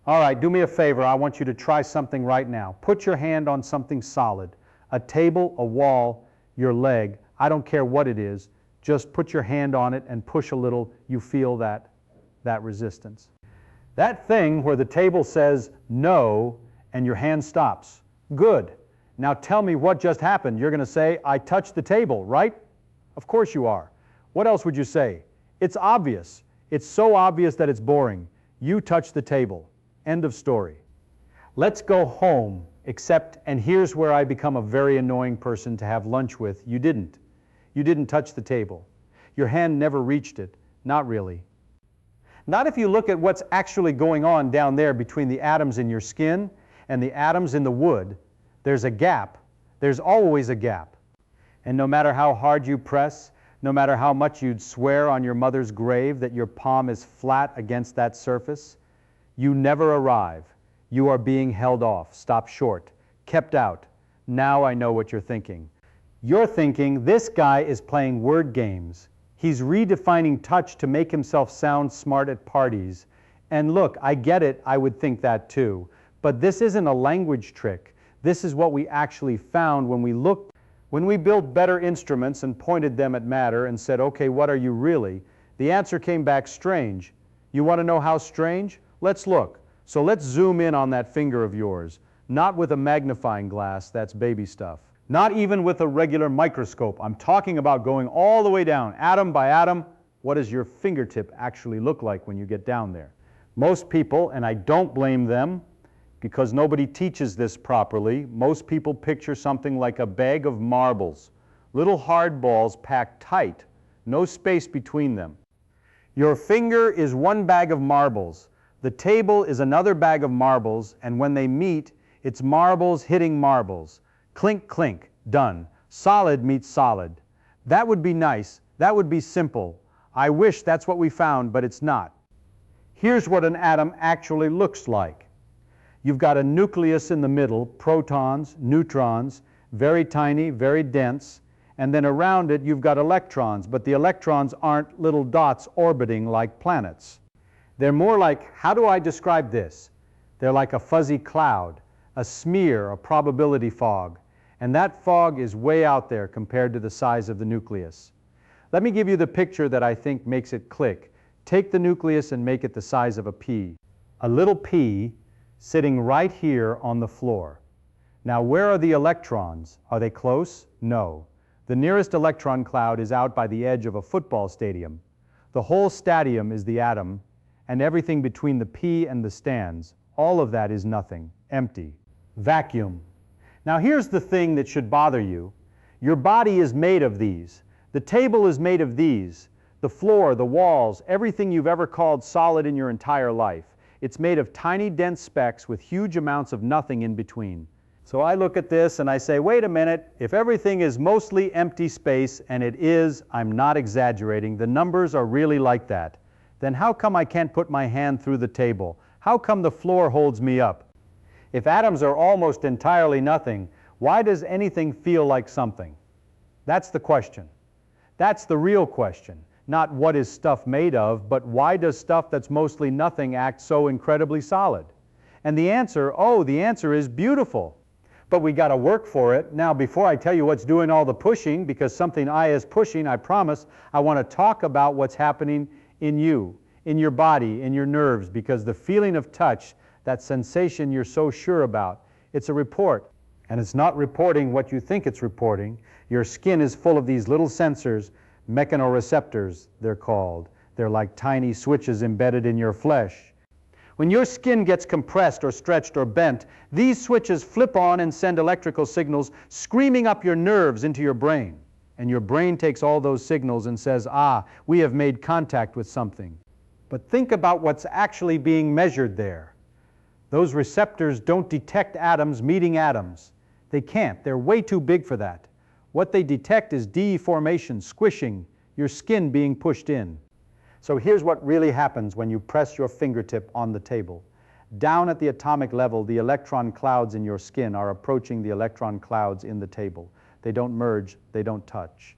All right, do me a favor. I want you to try something right now. Put your hand on something solid. A table, a wall, your leg. I don't care what it is. Just put your hand on it and push a little. You feel that resistance. That thing where the table says no and your hand stops. Good. Now tell me what just happened. You're going to say, I touched the table, right? Of course you are. What else would you say? It's obvious. It's so obvious that it's boring. You touched the table. End of story. Let's go home, except, and here's where I become a very annoying person to have lunch with. You didn't. You didn't touch the table. Your hand never reached it. Not really. Not if you look at what's actually going on down there between the atoms in your skin and the atoms in the wood. There's a gap. There's always a gap. And no matter how hard you press, no matter how much you'd swear on your mother's grave that your palm is flat against that surface, you never arrive. You are being held off, stopped short, kept out. Now I know what you're thinking. You're thinking this guy is playing word games. He's redefining touch to make himself sound smart at parties. And look, I get it, I would think that too. But this isn't a language trick. This is what we actually found when we built better instruments and pointed them at matter and said, okay, what are you really? The answer came back strange. You want to know how strange? Let's look. So let's zoom in on that finger of yours. Not with a magnifying glass, that's baby stuff. Not even with a regular microscope. I'm talking about going all the way down, atom by atom. What does your fingertip actually look like when you get down there? Most people, and I don't blame them, because nobody teaches this properly, most people picture something like a bag of marbles. Little hard balls packed tight, no space between them. Your finger is one bag of marbles. The table is another bag of marbles, and when they meet, it's marbles hitting marbles. Clink, clink, done. Solid meets solid. That would be nice. That would be simple. I wish that's what we found, but it's not. Here's what an atom actually looks like. You've got a nucleus in the middle, protons, neutrons, very tiny, very dense, and then around it you've got electrons, but the electrons aren't little dots orbiting like planets. They're more like, how do I describe this? They're like a fuzzy cloud, a smear, a probability fog. And that fog is way out there compared to the size of the nucleus. Let me give you the picture that I think makes it click. Take the nucleus and make it the size of a pea. A little pea sitting right here on the floor. Now where are the electrons? Are they close? No. The nearest electron cloud is out by the edge of a football stadium. The whole stadium is the atom, and everything between the pea and the stands, all of that is nothing, empty, vacuum. Now here's the thing that should bother you. Your body is made of these. The table is made of these. The floor, the walls, everything you've ever called solid in your entire life. It's made of tiny dense specks with huge amounts of nothing in between. So I look at this and I say, wait a minute, if everything is mostly empty space, and it is, I'm not exaggerating, the numbers are really like that, then how come I can't put my hand through the table? How come the floor holds me up? If atoms are almost entirely nothing, why does anything feel like something? That's the question. That's the real question. Not what is stuff made of, but why does stuff that's mostly nothing act so incredibly solid? And the answer is beautiful. But we got to work for it. Now, before I tell you what's doing all the pushing, because something I is pushing, I promise, I want to talk about what's happening in you, in your body, in your nerves, because the feeling of touch, that sensation you're so sure about, it's a report. And it's not reporting what you think it's reporting. Your skin is full of these little sensors, mechanoreceptors, they're called. They're like tiny switches embedded in your flesh. When your skin gets compressed or stretched or bent, these switches flip on and send electrical signals screaming up your nerves into your brain. And your brain takes all those signals and says, ah, we have made contact with something. But think about what's actually being measured there. Those receptors don't detect atoms meeting atoms. They can't. They're way too big for that. What they detect is deformation, squishing, your skin being pushed in. So here's what really happens when you press your fingertip on the table. Down at the atomic level, the electron clouds in your skin are approaching the electron clouds in the table. They don't merge, they don't touch.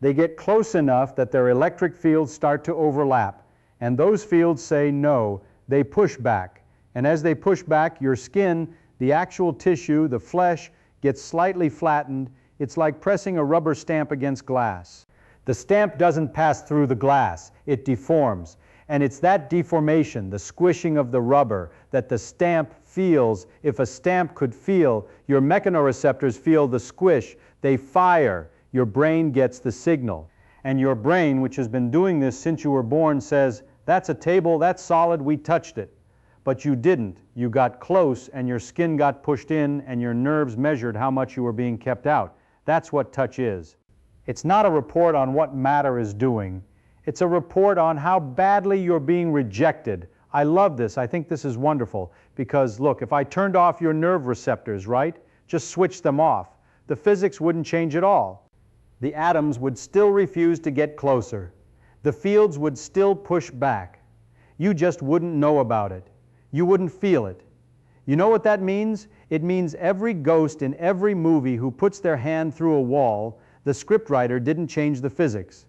They get close enough that their electric fields start to overlap, and those fields say no, they push back, And as they push back, your skin, the actual tissue, the flesh, gets slightly flattened. It's like pressing a rubber stamp against glass. The stamp doesn't pass through the glass, it deforms. And it's that deformation, the squishing of the rubber, that the stamp feels. If a stamp could feel, your mechanoreceptors feel the squish. They fire. Your brain gets the signal. And your brain, which has been doing this since you were born, says, that's a table, that's solid, we touched it. But you didn't. You got close and your skin got pushed in and your nerves measured how much you were being kept out. That's what touch is. It's not a report on what matter is doing. It's a report on how badly you're being rejected. I love this. I think this is wonderful because, look, if I turned off your nerve receptors, right, just switch them off, the physics wouldn't change at all. The atoms would still refuse to get closer. The fields would still push back. You just wouldn't know about it. You wouldn't feel it. You know what that means? It means every ghost in every movie who puts their hand through a wall, the scriptwriter didn't change the physics.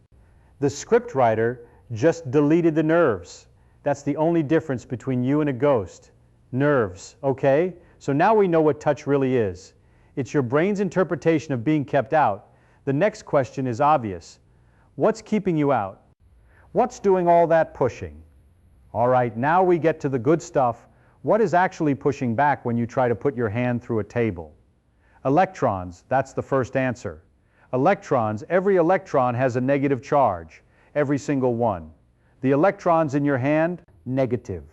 The scriptwriter just deleted the nerves. That's the only difference between you and a ghost. Nerves, okay? So now we know what touch really is. It's your brain's interpretation of being kept out. The next question is obvious. What's keeping you out? What's doing all that pushing? All right, now we get to the good stuff. What is actually pushing back when you try to put your hand through a table? Electrons, that's the first answer. Electrons, every electron has a negative charge, every single one. The electrons in your hand, negative.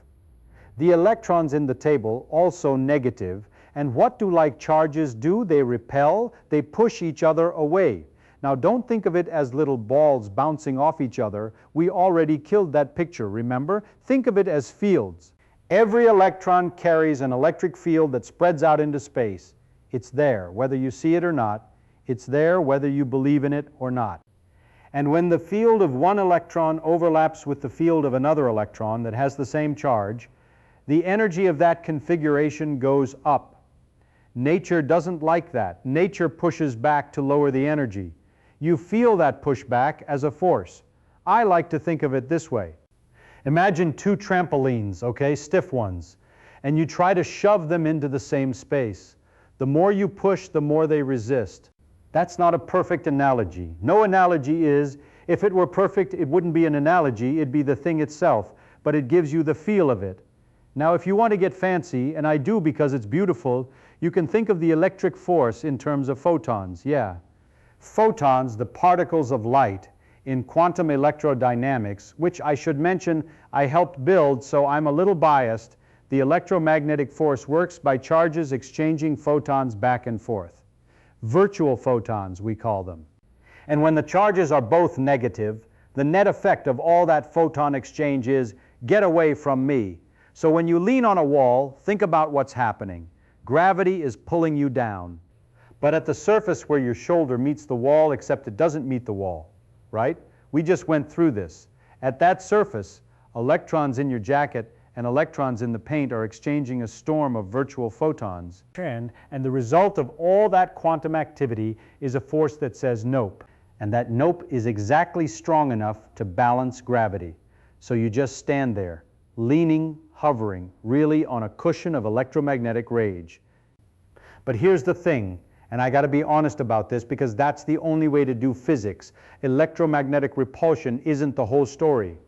The electrons in the table, also negative. And what do like charges do? They repel, they push each other away. Now don't think of it as little balls bouncing off each other. We already killed that picture, remember? Think of it as fields. Every electron carries an electric field that spreads out into space. It's there, whether you see it or not. It's there whether you believe in it or not. And when the field of one electron overlaps with the field of another electron that has the same charge, the energy of that configuration goes up. Nature doesn't like that. Nature pushes back to lower the energy. You feel that pushback as a force. I like to think of it this way. Imagine two trampolines, okay, stiff ones, and you try to shove them into the same space. The more you push, the more they resist. That's not a perfect analogy. No analogy is, if it were perfect, it wouldn't be an analogy, it'd be the thing itself, but it gives you the feel of it. Now, if you want to get fancy, and I do because it's beautiful, you can think of the electric force in terms of photons, yeah. Photons, the particles of light, in quantum electrodynamics, which I should mention I helped build, so I'm a little biased, the electromagnetic force works by charges exchanging photons back and forth. Virtual photons, we call them. And when the charges are both negative, the net effect of all that photon exchange is, get away from me. So when you lean on a wall, think about what's happening. Gravity is pulling you down. But at the surface where your shoulder meets the wall, except it doesn't meet the wall, right? We just went through this. At that surface, electrons in your jacket and electrons in the paint are exchanging a storm of virtual photons. And the result of all that quantum activity is a force that says nope. And that nope is exactly strong enough to balance gravity. So you just stand there, leaning, hovering, really on a cushion of electromagnetic rage. But here's the thing, and I got to be honest about this because that's the only way to do physics. Electromagnetic repulsion isn't the whole story.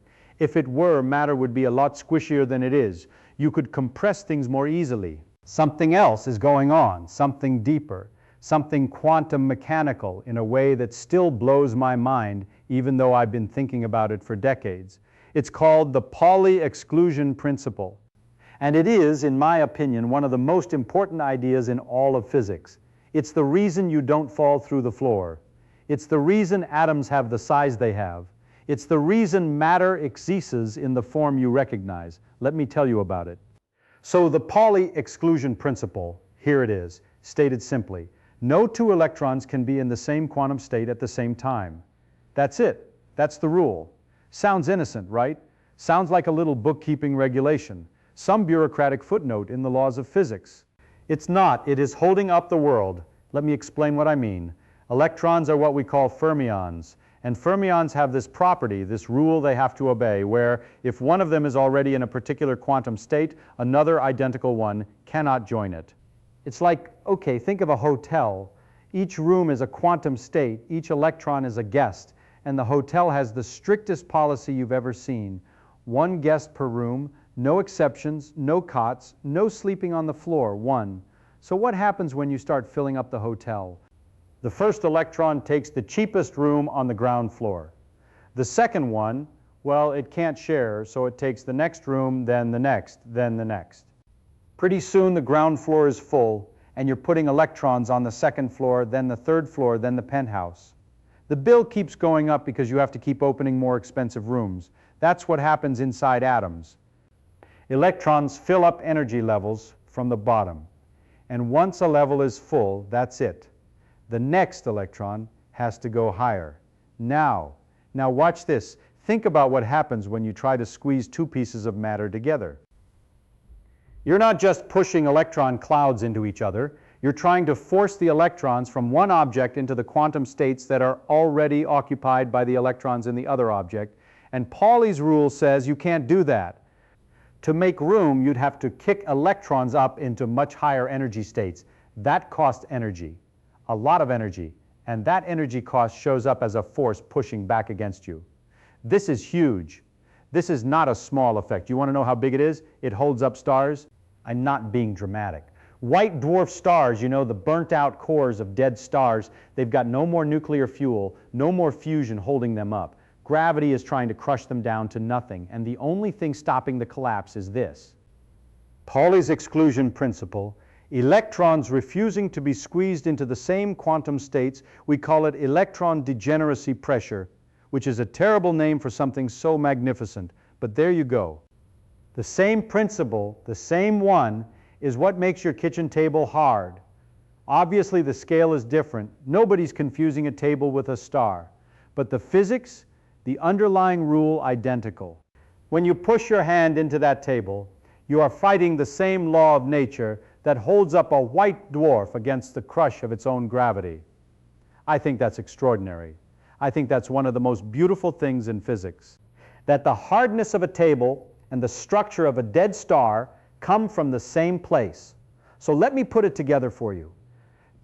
If it were, matter would be a lot squishier than it is. You could compress things more easily. Something else is going on, something deeper, something quantum mechanical in a way that still blows my mind, even though I've been thinking about it for decades. It's called the Pauli exclusion principle. And it is, in my opinion, one of the most important ideas in all of physics. It's the reason you don't fall through the floor. It's the reason atoms have the size they have. It's the reason matter exists in the form you recognize. Let me tell you about it. So the Pauli exclusion principle, here it is, stated simply. No two electrons can be in the same quantum state at the same time. That's it. That's the rule. Sounds innocent, right? Sounds like a little bookkeeping regulation, some bureaucratic footnote in the laws of physics. It's not. It is holding up the world. Let me explain what I mean. Electrons are what we call fermions, And fermions have this property, this rule they have to obey, where if one of them is already in a particular quantum state, another identical one cannot join it. It's like, okay, think of a hotel. Each room is a quantum state, each electron is a guest, and the hotel has the strictest policy you've ever seen. One guest per room, no exceptions, no cots, no sleeping on the floor, one. So what happens when you start filling up the hotel? The first electron takes the cheapest room on the ground floor. The second one, well, it can't share, so it takes the next room, then the next, then the next. Pretty soon the ground floor is full, and you're putting electrons on the second floor, then the third floor, then the penthouse. The bill keeps going up because you have to keep opening more expensive rooms. That's what happens inside atoms. Electrons fill up energy levels from the bottom, and once a level is full, that's it. The next electron has to go higher. Now watch this. Think about what happens when you try to squeeze two pieces of matter together. You're not just pushing electron clouds into each other. You're trying to force the electrons from one object into the quantum states that are already occupied by the electrons in the other object. And Pauli's rule says you can't do that. To make room, you'd have to kick electrons up into much higher energy states. That costs energy. A lot of energy, and that energy cost shows up as a force pushing back against you. This is huge. This is not a small effect. You want to know how big it is? It holds up stars. I'm not being dramatic. White dwarf stars, you know, the burnt out cores of dead stars, they've got no more nuclear fuel, no more fusion holding them up. Gravity is trying to crush them down to nothing, and the only thing stopping the collapse is this. Pauli's exclusion principle. Electrons refusing to be squeezed into the same quantum states, we call it electron degeneracy pressure, which is a terrible name for something so magnificent, but there you go. The same principle, the same one, is what makes your kitchen table hard. Obviously the scale is different. Nobody's confusing a table with a star. But the physics, the underlying rule, identical. When you push your hand into that table, you are fighting the same law of nature that holds up a white dwarf against the crush of its own gravity. I think that's extraordinary. I think that's one of the most beautiful things in physics. That the hardness of a table and the structure of a dead star come from the same place. So let me put it together for you.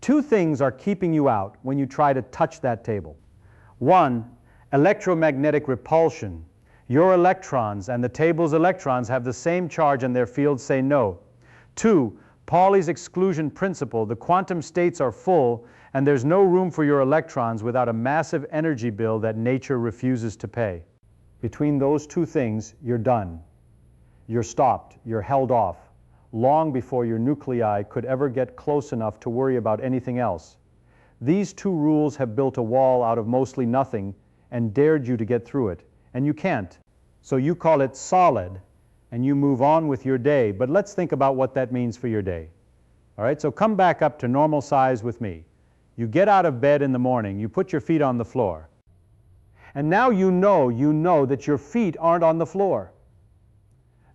Two things are keeping you out when you try to touch that table. One, electromagnetic repulsion. Your electrons and the table's electrons have the same charge and their fields say no. Two, Pauli's exclusion principle. The quantum states are full and there's no room for your electrons without a massive energy bill that nature refuses to pay. Between those two things, you're done. You're stopped. You're held off. Long before your nuclei could ever get close enough to worry about anything else. These two rules have built a wall out of mostly nothing and dared you to get through it. And you can't. So you call it solid, and you move on with your day. But let's think about what that means for your day. All right, so come back up to normal size with me. You get out of bed in the morning, you put your feet on the floor. And now you know that your feet aren't on the floor.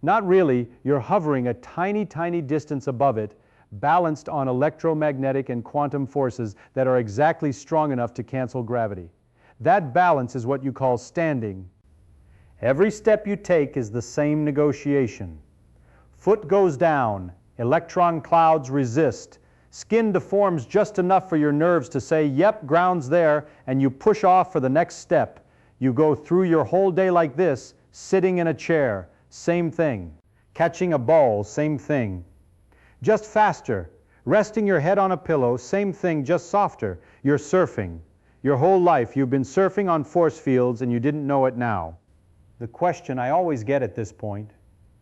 Not really, you're hovering a tiny, tiny distance above it, balanced on electromagnetic and quantum forces that are exactly strong enough to cancel gravity. That balance is what you call standing. Every step you take is the same negotiation. Foot goes down, electron clouds resist, skin deforms just enough for your nerves to say, yep, ground's there, and you push off for the next step. You go through your whole day like this, sitting in a chair, same thing. Catching a ball, same thing. Just faster. Resting your head on a pillow, same thing, just softer. You're surfing. Your whole life you've been surfing on force fields and you didn't know it now. The question I always get at this point,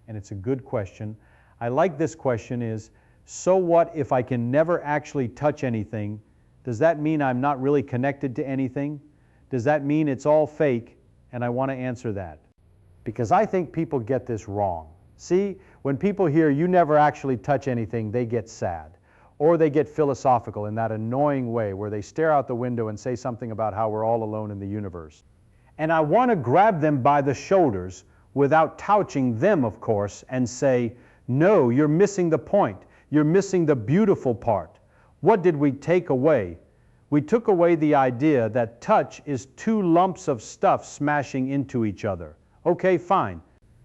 and it's a good question, I like this question is, so what if I can never actually touch anything? Does that mean I'm not really connected to anything? Does that mean it's all fake? And I want to answer that. Because I think people get this wrong. See, when people hear you never actually touch anything, they get sad. Or they get philosophical in that annoying way where they stare out the window and say something about how we're all alone in the universe. And I want to grab them by the shoulders without touching them, of course, and say, no, you're missing the point. You're missing the beautiful part. What did we take away? We took away the idea that touch is two lumps of stuff smashing into each other. Okay, fine.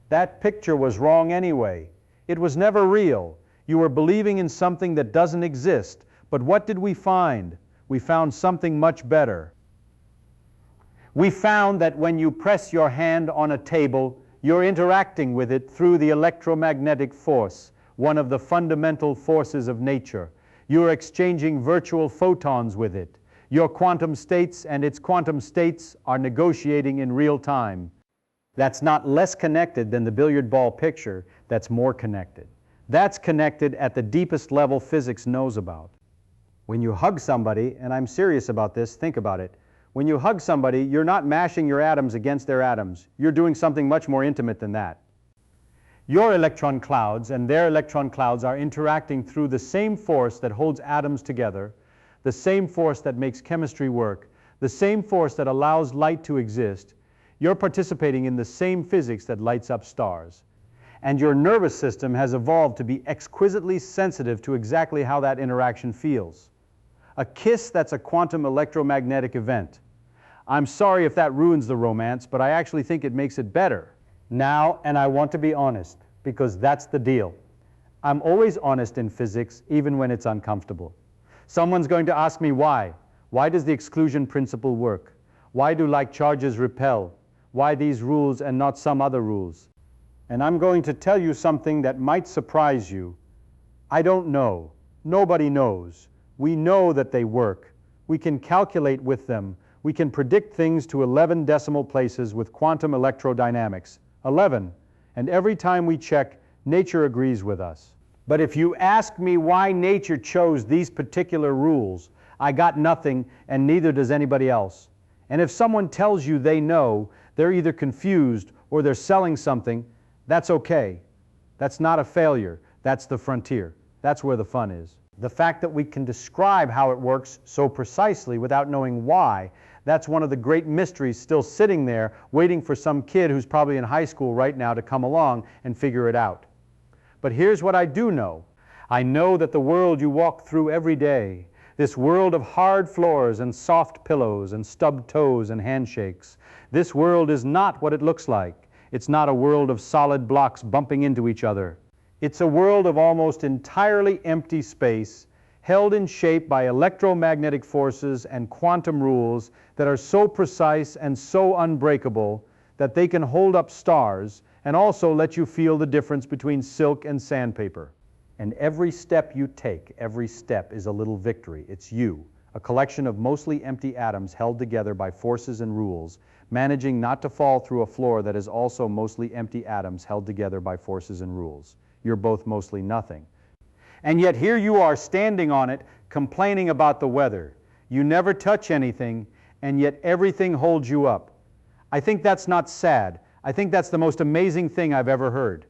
That picture was wrong anyway. It was never real. You were believing in something that doesn't exist. But what did we find? We found something much better. We found that when you press your hand on a table, you're interacting with it through the electromagnetic force, one of the fundamental forces of nature. You're exchanging virtual photons with it. Your quantum states and its quantum states are negotiating in real time. That's not less connected than the billiard ball picture, that's more connected. That's connected at the deepest level physics knows about. When you hug somebody, and I'm serious about this, think about it. When you hug somebody, you're not mashing your atoms against their atoms. You're doing something much more intimate than that. Your electron clouds and their electron clouds are interacting through the same force that holds atoms together, the same force that makes chemistry work, the same force that allows light to exist. You're participating in the same physics that lights up stars. And your nervous system has evolved to be exquisitely sensitive to exactly how that interaction feels. A kiss that's a quantum electromagnetic event. I'm sorry if that ruins the romance, but I actually think it makes it better. Now, and I want to be honest, because that's the deal. I'm always honest in physics, even when it's uncomfortable. Someone's going to ask me why. Why does the exclusion principle work? Why do like charges repel? Why these rules and not some other rules? And I'm going to tell you something that might surprise you. I don't know. Nobody knows. We know that they work. We can calculate with them. We can predict things to 11 decimal places with quantum electrodynamics. 11. And every time we check, nature agrees with us. But if you ask me why nature chose these particular rules, I got nothing, and neither does anybody else. And if someone tells you they know, they're either confused or they're selling something, that's okay. That's not a failure. That's the frontier. That's where the fun is. The fact that we can describe how it works so precisely without knowing why, that's one of the great mysteries still sitting there waiting for some kid who's probably in high school right now to come along and figure it out. But here's what I do know. I know that the world you walk through every day, this world of hard floors and soft pillows and stubbed toes and handshakes, this world is not what it looks like. It's not a world of solid blocks bumping into each other. It's a world of almost entirely empty space, held in shape by electromagnetic forces and quantum rules that are so precise and so unbreakable that they can hold up stars and also let you feel the difference between silk and sandpaper. And every step you take, every step is a little victory. It's you, a collection of mostly empty atoms held together by forces and rules, managing not to fall through a floor that is also mostly empty atoms held together by forces and rules. You're both mostly nothing. And yet here you are standing on it, complaining about the weather. You never touch anything, and yet everything holds you up. I think that's not sad. I think that's the most amazing thing I've ever heard.